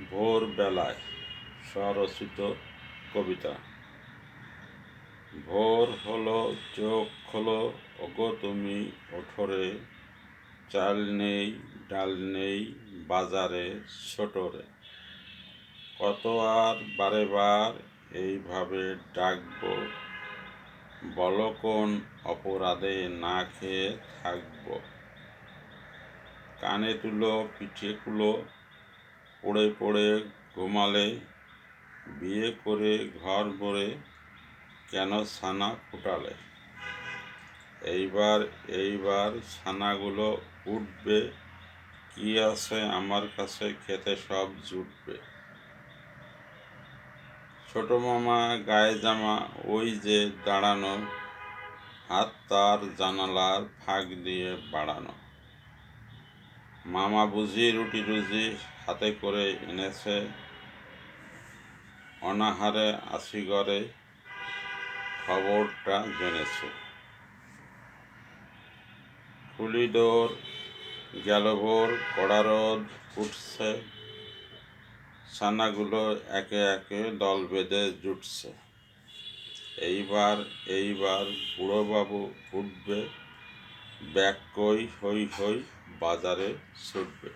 ভোরবেলায় স্বরচিত কবিতা। ভোর হলো, চোখ খোলো, ওগো তুমি ওঠরে, চাল নেই ডাল নেই বাজারে ছোটরে। কত আর বারে বার এইভাবে ডাকবো, বলো কোন অপরাধে না খেয়ে থাকবো। কানে তুলো পিঠে কুলো, পড়ে পড়ে ঘুমালে, বিয়ে করে ঘর ভরে কেন ছানা ফুটালে। এইবার ছানাগুলো উঠবে, কি আছে আমার কাছে খেতে সব জুটবে। ছোট মামা গায়ে জামা ওই যে দাঁড়ানো, হাত তার জানালার ফাঁক দিয়ে বাড়ানো। মামা বুঝি রুটি রুজি হাতে করে এনেছে, অনাহারে আছি ঘরে খবরটা জেনেছে। খুলি ডোর গেল ভোর, কড়া রোদ উঠছে, ছানাগুলো একে একে দল বেঁধে জুটছে। এইবার বুড়োবাবু উঠবে, ব্যাগ কই হই হই বাজারে ছুটবে।